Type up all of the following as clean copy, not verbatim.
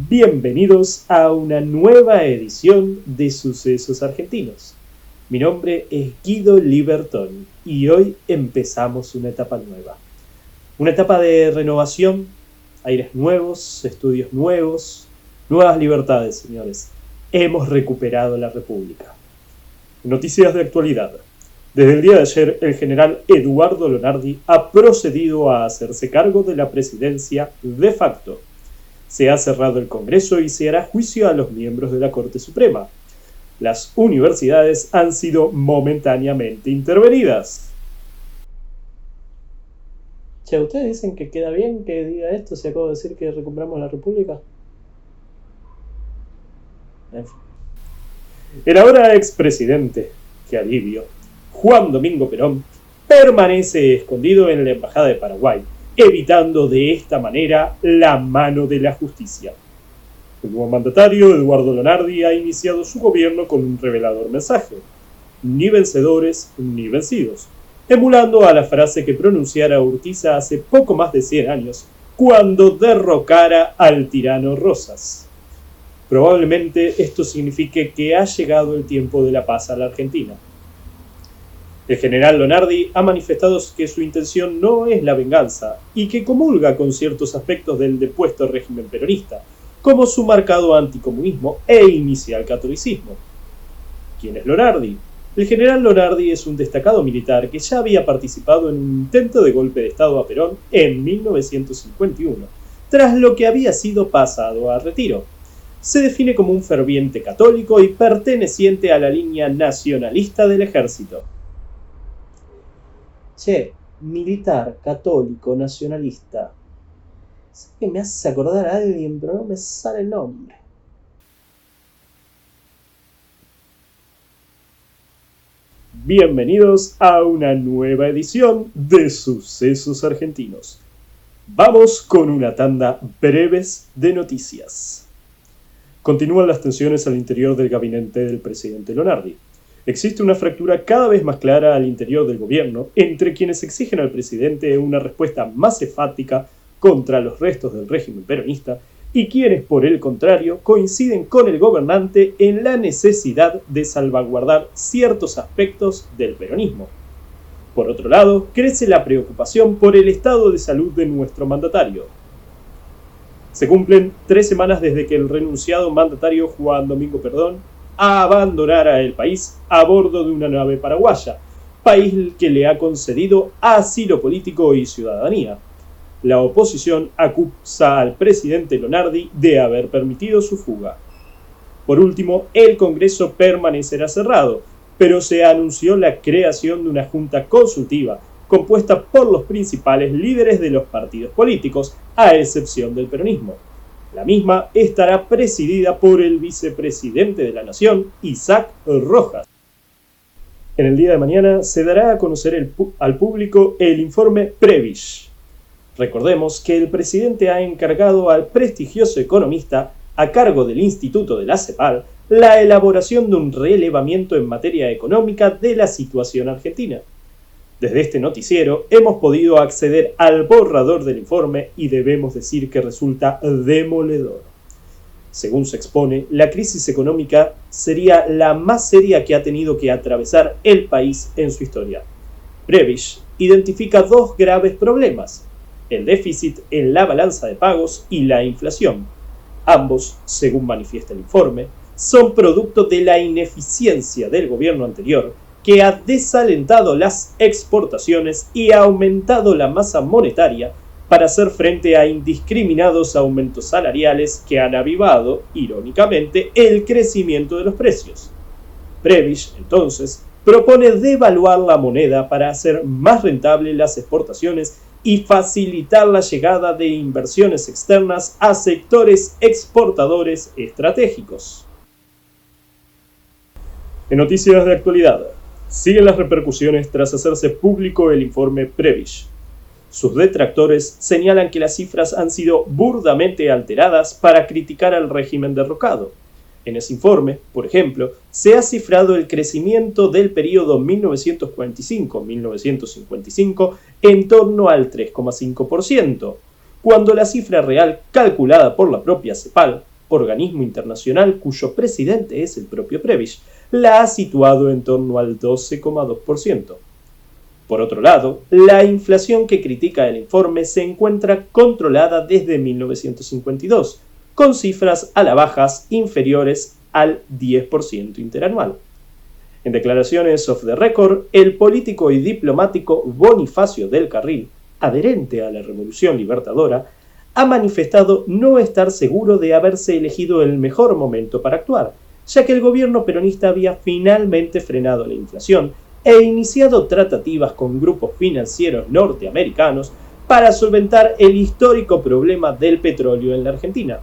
Bienvenidos a una nueva edición de Sucesos Argentinos. Mi nombre es Guido Libertoni y hoy empezamos una etapa nueva. Una etapa de renovación, aires nuevos, estudios nuevos, nuevas libertades, señores. Hemos recuperado la República. Noticias de actualidad. Desde el día de ayer, el general Eduardo Lonardi ha procedido a hacerse cargo de la presidencia de facto. Se ha cerrado el Congreso y se hará juicio a los miembros de la Corte Suprema. Las universidades han sido momentáneamente intervenidas. Che, ¿ustedes dicen que queda bien que diga esto si acabo de decir que recuperamos la República? El ahora expresidente, qué alivio, Juan Domingo Perón, permanece escondido en la Embajada de Paraguay, evitando de esta manera la mano de la justicia. El nuevo mandatario, Eduardo Lonardi, ha iniciado su gobierno con un revelador mensaje: ni vencedores ni vencidos, emulando a la frase que pronunciara Urquiza hace poco más de 100 años, cuando derrocara al tirano Rosas. Probablemente esto signifique que ha llegado el tiempo de la paz a la Argentina. El general Lonardi ha manifestado que su intención no es la venganza y que comulga con ciertos aspectos del depuesto régimen peronista, como su marcado anticomunismo e inicial catolicismo. ¿Quién es Lonardi? El general Lonardi es un destacado militar que ya había participado en un intento de golpe de Estado a Perón en 1951, tras lo que había sido pasado a retiro. Se define como un ferviente católico y perteneciente a la línea nacionalista del ejército. Che, militar, católico, nacionalista. Sé que me hace acordar a alguien, pero no me sale el nombre. Bienvenidos a una nueva edición de Sucesos Argentinos. Vamos con una tanda breves de noticias. Continúan las tensiones al interior del gabinete del presidente Lonardi. Existe una fractura cada vez más clara al interior del gobierno entre quienes exigen al presidente una respuesta más enfática contra los restos del régimen peronista y quienes, por el contrario, coinciden con el gobernante en la necesidad de salvaguardar ciertos aspectos del peronismo. Por otro lado, crece la preocupación por el estado de salud de nuestro mandatario. Se cumplen 3 semanas desde que el renunciado mandatario Juan Domingo Perón abandonara el país a bordo de una nave paraguaya, país que le ha concedido asilo político y ciudadanía. La oposición acusa al presidente Lonardi de haber permitido su fuga. Por último, el Congreso permanecerá cerrado, pero se anunció la creación de una junta consultiva compuesta por los principales líderes de los partidos políticos, a excepción del peronismo. La misma estará presidida por el vicepresidente de la Nación, Isaac Rojas. En el día de mañana se dará a conocer al público el informe Prebisch. Recordemos que el presidente ha encargado al prestigioso economista, a cargo del Instituto de la CEPAL, la elaboración de un relevamiento en materia económica de la situación argentina. Desde este noticiero hemos podido acceder al borrador del informe y debemos decir que resulta demoledor. Según se expone, la crisis económica sería la más seria que ha tenido que atravesar el país en su historia. Prebisch identifica 2 graves problemas: el déficit en la balanza de pagos y la inflación. Ambos, según manifiesta el informe, son producto de la ineficiencia del gobierno anterior, que ha desalentado las exportaciones y ha aumentado la masa monetaria para hacer frente a indiscriminados aumentos salariales que han avivado, irónicamente, el crecimiento de los precios. Prebisch, entonces, propone devaluar la moneda para hacer más rentables las exportaciones y facilitar la llegada de inversiones externas a sectores exportadores estratégicos. En noticias de actualidad, siguen las repercusiones tras hacerse público el informe Prebisch. Sus detractores señalan que las cifras han sido burdamente alteradas para criticar al régimen derrocado. En ese informe, por ejemplo, se ha cifrado el crecimiento del periodo 1945-1955 en torno al 3,5%, cuando la cifra real calculada por la propia CEPAL, organismo internacional cuyo presidente es el propio Prebisch, la ha situado en torno al 12,2%. Por otro lado, la inflación que critica el informe se encuentra controlada desde 1952, con cifras a la baja inferiores al 10% interanual. En declaraciones off the record, el político y diplomático Bonifacio del Carril, adherente a la Revolución Libertadora, ha manifestado no estar seguro de haberse elegido el mejor momento para actuar, ya que el gobierno peronista había finalmente frenado la inflación e iniciado tratativas con grupos financieros norteamericanos para solventar el histórico problema del petróleo en la Argentina.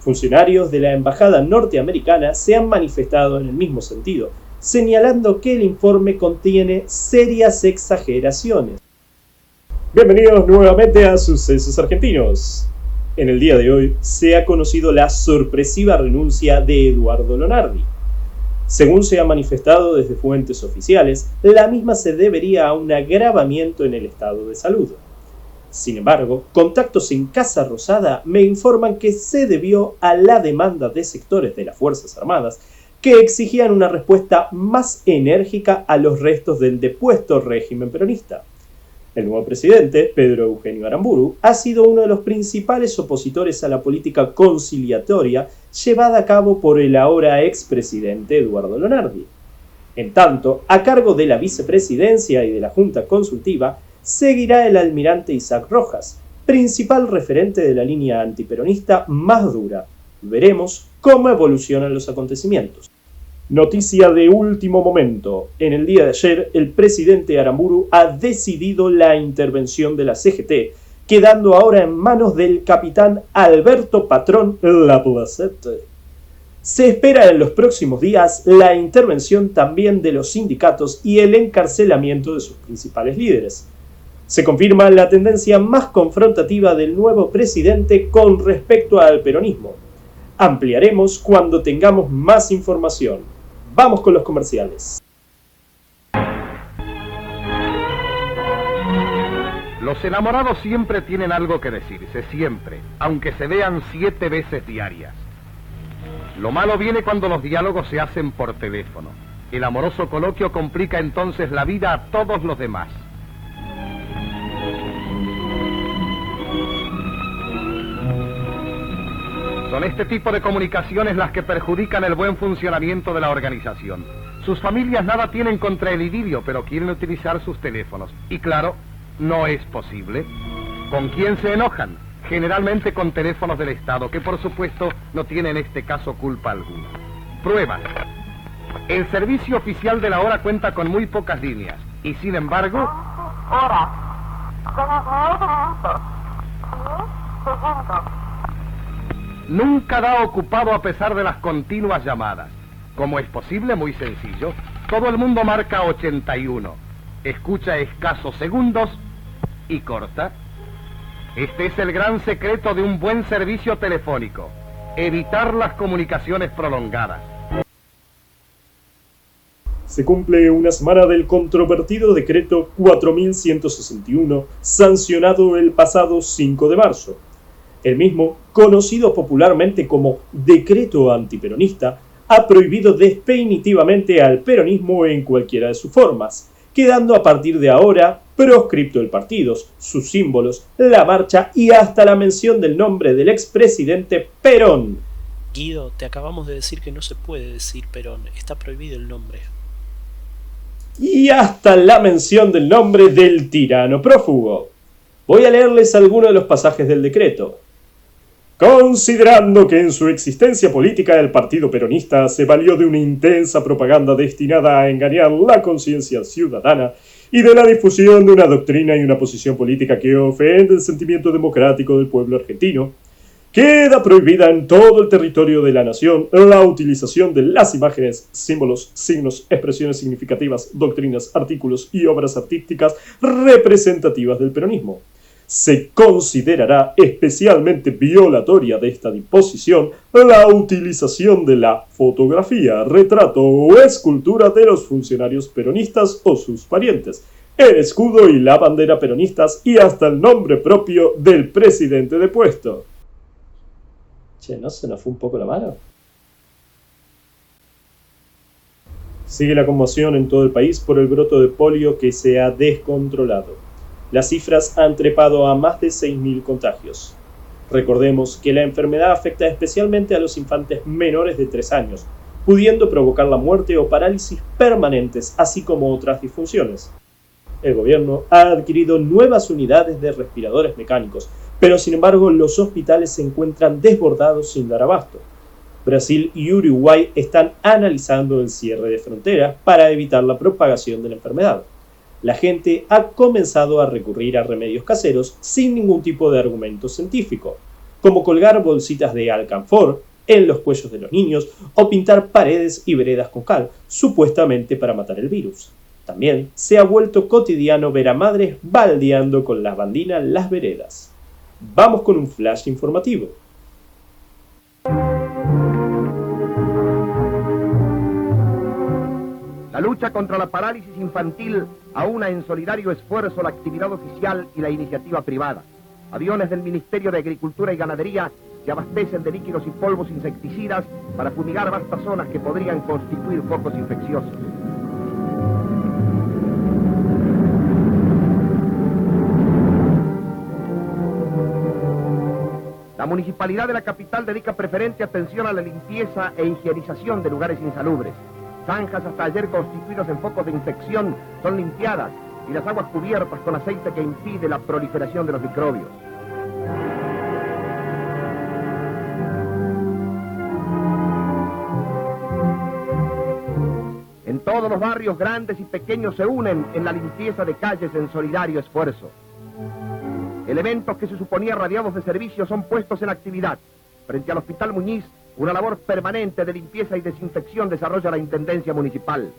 Funcionarios de la embajada norteamericana se han manifestado en el mismo sentido, señalando que el informe contiene serias exageraciones. Bienvenidos nuevamente a Sucesos Argentinos. En el día de hoy se ha conocido la sorpresiva renuncia de Eduardo Lonardi. Según se ha manifestado desde fuentes oficiales, la misma se debería a un agravamiento en el estado de salud. Sin embargo, contactos en Casa Rosada me informan que se debió a la demanda de sectores de las Fuerzas Armadas que exigían una respuesta más enérgica a los restos del depuesto régimen peronista. El nuevo presidente, Pedro Eugenio Aramburu, ha sido uno de los principales opositores a la política conciliatoria llevada a cabo por el ahora expresidente Eduardo Lonardi. En tanto, a cargo de la vicepresidencia y de la Junta Consultiva, seguirá el almirante Isaac Rojas, principal referente de la línea antiperonista más dura. Veremos cómo evolucionan los acontecimientos. Noticia de último momento. En el día de ayer, el presidente Aramburu ha decidido la intervención de la CGT, quedando ahora en manos del capitán Alberto Patrón Laplacette. Se espera en los próximos días la intervención también de los sindicatos y el encarcelamiento de sus principales líderes. Se confirma la tendencia más confrontativa del nuevo presidente con respecto al peronismo. Ampliaremos cuando tengamos más información. Vamos con los comerciales. Los enamorados siempre tienen algo que decirse, siempre, aunque se vean 7 veces diarias. Lo malo viene cuando los diálogos se hacen por teléfono. El amoroso coloquio complica entonces la vida a todos los demás. Son este tipo de comunicaciones las que perjudican el buen funcionamiento de la organización. Sus familias nada tienen contra el idilio, pero quieren utilizar sus teléfonos. Y claro, no es posible. ¿Con quién se enojan? Generalmente con teléfonos del Estado, que por supuesto no tienen en este caso culpa alguna. Prueba. El servicio oficial de la hora cuenta con muy pocas líneas. Y sin embargo... nunca da ocupado a pesar de las continuas llamadas. ¿Cómo es posible? Muy sencillo. Todo el mundo marca 81. Escucha escasos segundos y corta. Este es el gran secreto de un buen servicio telefónico. Evitar las comunicaciones prolongadas. Se cumple una semana del controvertido decreto 4161, sancionado el pasado 5 de marzo. El mismo, conocido popularmente como Decreto Antiperonista, ha prohibido definitivamente al peronismo en cualquiera de sus formas, quedando a partir de ahora proscripto el partido, sus símbolos, la marcha y hasta la mención del nombre del expresidente Perón. Guido, te acabamos de decir que no se puede decir Perón, está prohibido el nombre. Y hasta la mención del nombre del tirano prófugo. Voy a leerles algunos de los pasajes del decreto. Considerando que en su existencia política el partido peronista se valió de una intensa propaganda destinada a engañar la conciencia ciudadana y de la difusión de una doctrina y una posición política que ofende el sentimiento democrático del pueblo argentino, queda prohibida en todo el territorio de la nación la utilización de las imágenes, símbolos, signos, expresiones significativas, doctrinas, artículos y obras artísticas representativas del peronismo. se considerará especialmente violatoria de esta disposición la utilización de la fotografía, retrato o escultura de los funcionarios peronistas o sus parientes, el escudo y la bandera peronistas y hasta el nombre propio del presidente de puesto. Che, ¿no se nos fue un poco la mano? Sigue la conmoción en todo el país por el brote de polio que se ha descontrolado. Las cifras han trepado a más de 6.000 contagios. Recordemos que la enfermedad afecta especialmente a los infantes menores de 3 años, pudiendo provocar la muerte o parálisis permanentes, así como otras disfunciones. El gobierno ha adquirido nuevas unidades de respiradores mecánicos, pero sin embargo los hospitales se encuentran desbordados sin dar abasto. Brasil y Uruguay están analizando el cierre de fronteras para evitar la propagación de la enfermedad. La gente ha comenzado a recurrir a remedios caseros sin ningún tipo de argumento científico, como colgar bolsitas de alcanfor en los cuellos de los niños o pintar paredes y veredas con cal, supuestamente para matar el virus. También se ha vuelto cotidiano ver a madres baldeando con las bandinas las veredas. Vamos con un flash informativo. La lucha contra la parálisis infantil aúna en solidario esfuerzo la actividad oficial y la iniciativa privada. Aviones del Ministerio de Agricultura y Ganadería se abastecen de líquidos y polvos insecticidas para fumigar vastas zonas que podrían constituir focos infecciosos. La municipalidad de la capital dedica preferente atención a la limpieza e higienización de lugares insalubres. Zanjas hasta ayer constituidas en focos de infección son limpiadas y las aguas cubiertas con aceite que impide la proliferación de los microbios. En todos los barrios grandes y pequeños se unen en la limpieza de calles en solidario esfuerzo. Elementos que se suponía radiados de servicio son puestos en actividad. Frente al Hospital Muñiz, una labor permanente de limpieza y desinfección desarrolla la Intendencia Municipal.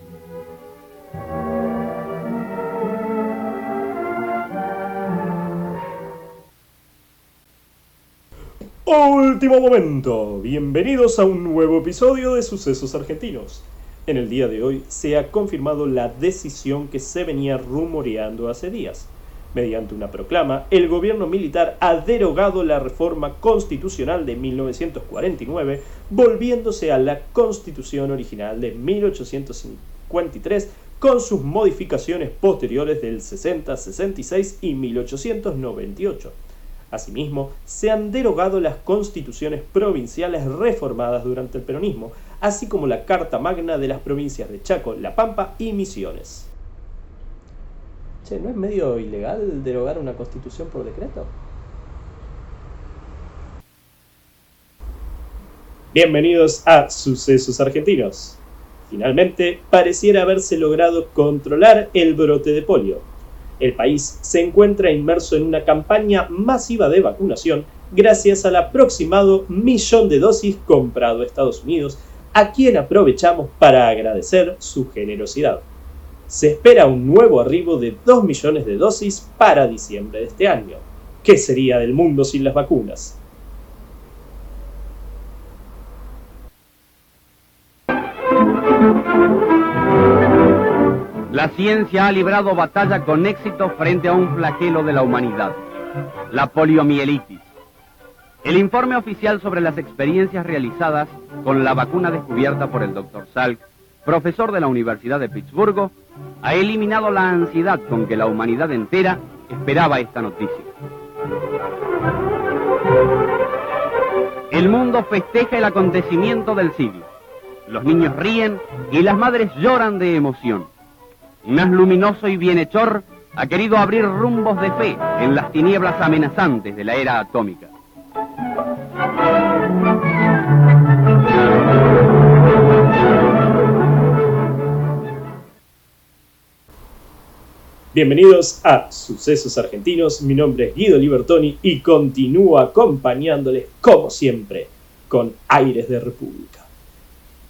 Último momento. Bienvenidos a un nuevo episodio de Sucesos Argentinos. En el día de hoy se ha confirmado la decisión que se venía rumoreando hace días. Mediante una proclama, el gobierno militar ha derogado la reforma constitucional de 1949, volviéndose a la constitución original de 1853 con sus modificaciones posteriores del 60, 66 y 1898. Asimismo, se han derogado las constituciones provinciales reformadas durante el peronismo, así como la Carta Magna de las provincias de Chaco, La Pampa y Misiones. Che, ¿no es medio ilegal derogar una constitución por decreto? Bienvenidos a Sucesos Argentinos. Finalmente, pareciera haberse logrado controlar el brote de polio. El país se encuentra inmerso en una campaña masiva de vacunación gracias al aproximado 1.000.000 de dosis comprado a Estados Unidos, a quien aprovechamos para agradecer su generosidad. Se espera un nuevo arribo de 2 millones de dosis para diciembre de este año. ¿Qué sería del mundo sin las vacunas? La ciencia ha librado batalla con éxito frente a un flagelo de la humanidad, la poliomielitis. El informe oficial sobre las experiencias realizadas con la vacuna descubierta por el Dr. Salk, profesor de la Universidad de Pittsburgh, ha eliminado la ansiedad con que la humanidad entera esperaba esta noticia. El mundo festeja el acontecimiento del siglo. Los niños ríen y las madres lloran de emoción. Un haz luminoso y bienhechor ha querido abrir rumbos de fe en las tinieblas amenazantes de la era atómica. Bienvenidos a Sucesos Argentinos, mi nombre es Guido Libertoni y continúo acompañándoles como siempre, con aires de república.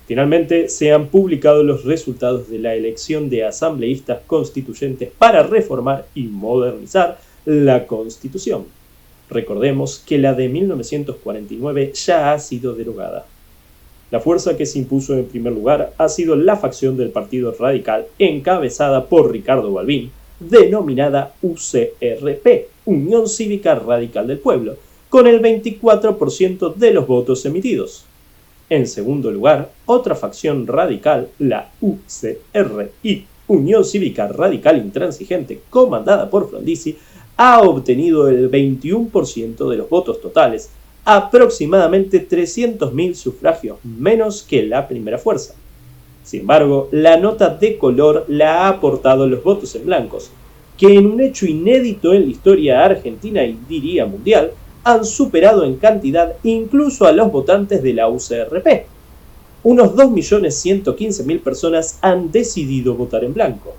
Finalmente se han publicado los resultados de la elección de asambleístas constituyentes para reformar y modernizar la Constitución. Recordemos que la de 1949 ya ha sido derogada. La fuerza que se impuso en primer lugar ha sido la facción del Partido Radical encabezada por Ricardo Balbín, denominada UCRP, Unión Cívica Radical del Pueblo, con el 24% de los votos emitidos. En segundo lugar, otra facción radical, la UCRI, Unión Cívica Radical Intransigente, comandada por Frondizi, ha obtenido el 21% de los votos totales, aproximadamente 300.000 sufragios menos que la primera fuerza. Sin embargo, la nota de color la ha aportado los votos en blancos, que en un hecho inédito en la historia argentina y diría mundial, han superado en cantidad incluso a los votantes de la UCRP. Unos 2.115.000 personas han decidido votar en blanco.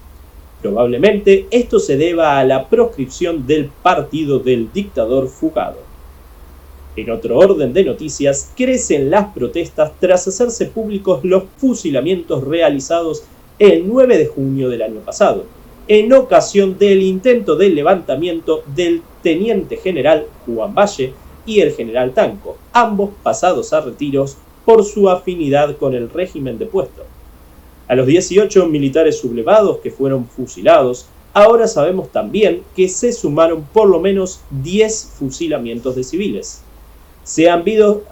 Probablemente esto se deba a la proscripción del partido del dictador fugado. En otro orden de noticias, crecen las protestas tras hacerse públicos los fusilamientos realizados el 9 de junio del año pasado, en ocasión del intento de levantamiento del teniente general Juan Valle y el general Tanco, ambos pasados a retiros por su afinidad con el régimen depuesto. A los 18 militares sublevados que fueron fusilados, ahora sabemos también que se sumaron por lo menos 10 fusilamientos de civiles. Se han visto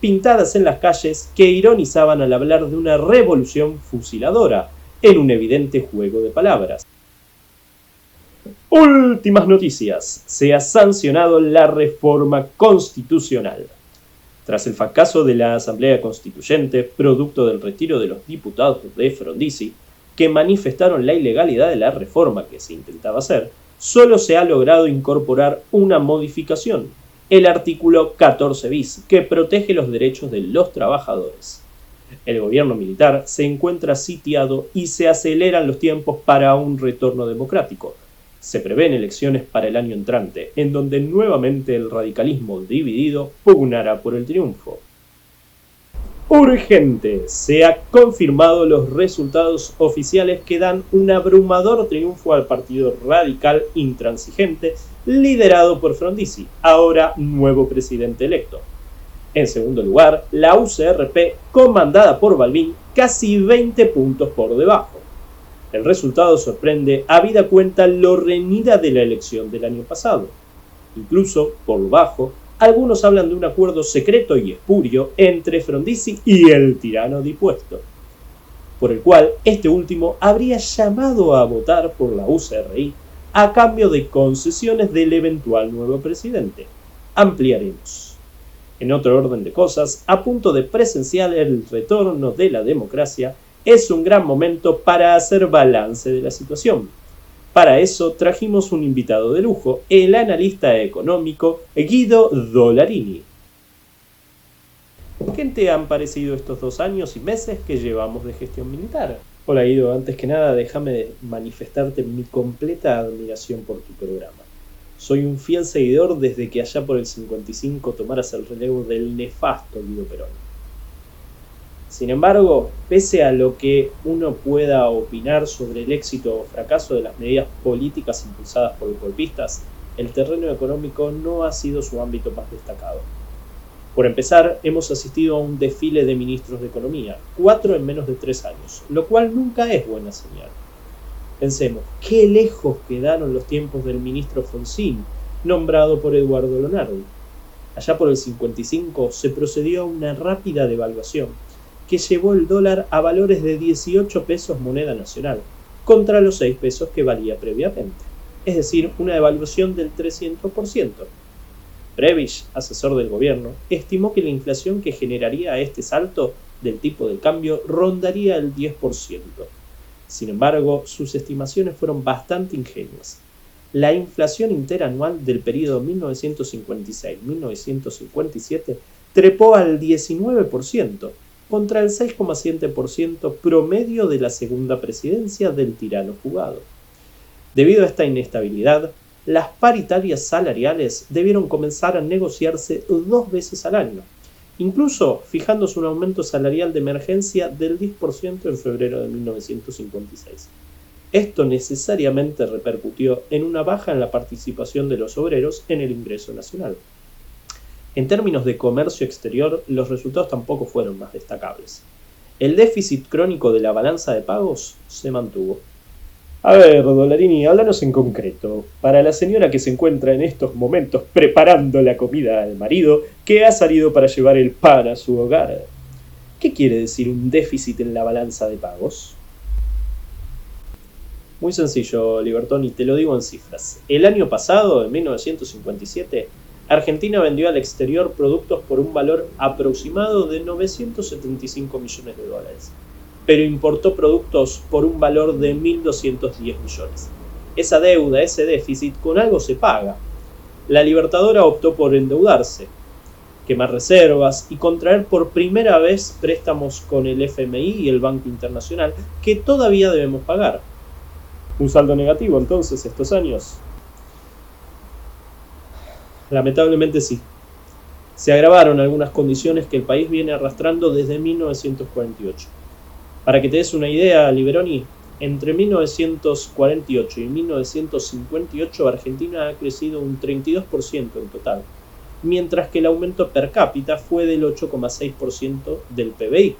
pintadas en las calles que ironizaban al hablar de una revolución fusiladora, en un evidente juego de palabras. Últimas noticias. Se ha sancionado la reforma constitucional. Tras el fracaso de la Asamblea Constituyente, producto del retiro de los diputados de Frondizi, que manifestaron la ilegalidad de la reforma que se intentaba hacer, solo se ha logrado incorporar una modificación, el artículo 14 bis, que protege los derechos de los trabajadores. El gobierno militar se encuentra sitiado y se aceleran los tiempos para un retorno democrático. Se prevén elecciones para el año entrante, en donde nuevamente el radicalismo dividido pugnará por el triunfo. Urgente, se han confirmado los resultados oficiales que dan un abrumador triunfo al Partido Radical Intransigente, liderado por Frondizi, ahora nuevo presidente electo. En segundo lugar, la UCRP, comandada por Balbín, casi 20 puntos por debajo. El resultado sorprende habida cuenta lo reñida de la elección del año pasado. Incluso, por lo bajo, algunos hablan de un acuerdo secreto y espurio entre Frondizi y el tirano depuesto, por el cual este último habría llamado a votar por la UCRI a cambio de concesiones del eventual nuevo presidente. Ampliaremos. En otro orden de cosas, a punto de presenciar el retorno de la democracia, es un gran momento para hacer balance de la situación. Para eso trajimos un invitado de lujo, el analista económico Guido Dollarini. ¿Qué te han parecido estos 2 años y meses que llevamos de gestión militar? Hola Guido, antes que nada déjame manifestarte mi completa admiración por tu programa. Soy un fiel seguidor desde que allá por el 55 tomaras el relevo del nefasto Guido Perón. Sin embargo, pese a lo que uno pueda opinar sobre el éxito o fracaso de las medidas políticas impulsadas por los golpistas, el terreno económico no ha sido su ámbito más destacado. Por empezar, hemos asistido a un desfile de ministros de Economía, 4 en menos de 3 años, lo cual nunca es buena señal. Pensemos, qué lejos quedaron los tiempos del ministro Fonsín, nombrado por Eduardo Lonardi. Allá por el 55 se procedió a una rápida devaluación, que llevó el dólar a valores de 18 pesos moneda nacional, contra los 6 pesos que valía previamente, es decir, una devaluación del 300%. Prebisch, asesor del gobierno, estimó que la inflación que generaría este salto del tipo de cambio rondaría el 10%. Sin embargo, sus estimaciones fueron bastante ingenuas. La inflación interanual del periodo 1956-1957 trepó al 19%, contra el 6,7% promedio de la segunda presidencia del tirano fugado. Debido a esta inestabilidad, las paritarias salariales debieron comenzar a negociarse 2 veces al año, incluso fijándose un aumento salarial de emergencia del 10% en febrero de 1956. Esto necesariamente repercutió en una baja en la participación de los obreros en el ingreso nacional. En términos de comercio exterior, los resultados tampoco fueron más destacables. El déficit crónico de la balanza de pagos se mantuvo. A ver, Dollarini, háblanos en concreto. Para la señora que se encuentra en estos momentos preparando la comida al marido, que ha salido para llevar el pan a su hogar, ¿qué quiere decir un déficit en la balanza de pagos? Muy sencillo, Libertón, y te lo digo en cifras. El año pasado, en 1957, Argentina vendió al exterior productos por un valor aproximado de 975 millones de dólares, pero importó productos por un valor de 1.210 millones. Esa deuda, ese déficit, con algo se paga. La Libertadora optó por endeudarse, quemar reservas y contraer por primera vez préstamos con el FMI y el Banco Internacional que todavía debemos pagar. ¿Un saldo negativo entonces estos años? Lamentablemente sí. Se agravaron algunas condiciones que el país viene arrastrando desde 1948. Para que te des una idea, Liberoni, entre 1948 y 1958 Argentina ha crecido un 32% en total, mientras que el aumento per cápita fue del 8,6% del PBI.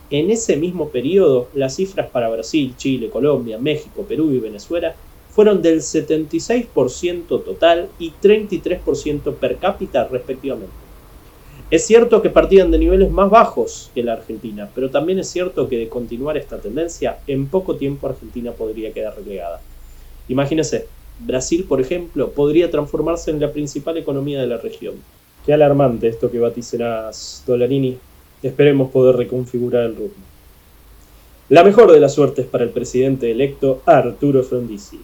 En ese mismo periodo, las cifras para Brasil, Chile, Colombia, México, Perú y Venezuela fueron del 76% total y 33% per cápita respectivamente. Es cierto que partían de niveles más bajos que la Argentina, pero también es cierto que de continuar esta tendencia, en poco tiempo Argentina podría quedar relegada. Imagínese, Brasil, por ejemplo, podría transformarse en la principal economía de la región. Qué alarmante esto que vaticinás, Dollarini. Esperemos poder reconfigurar el rumbo. La mejor de las suertes para el presidente electo Arturo Frondizi.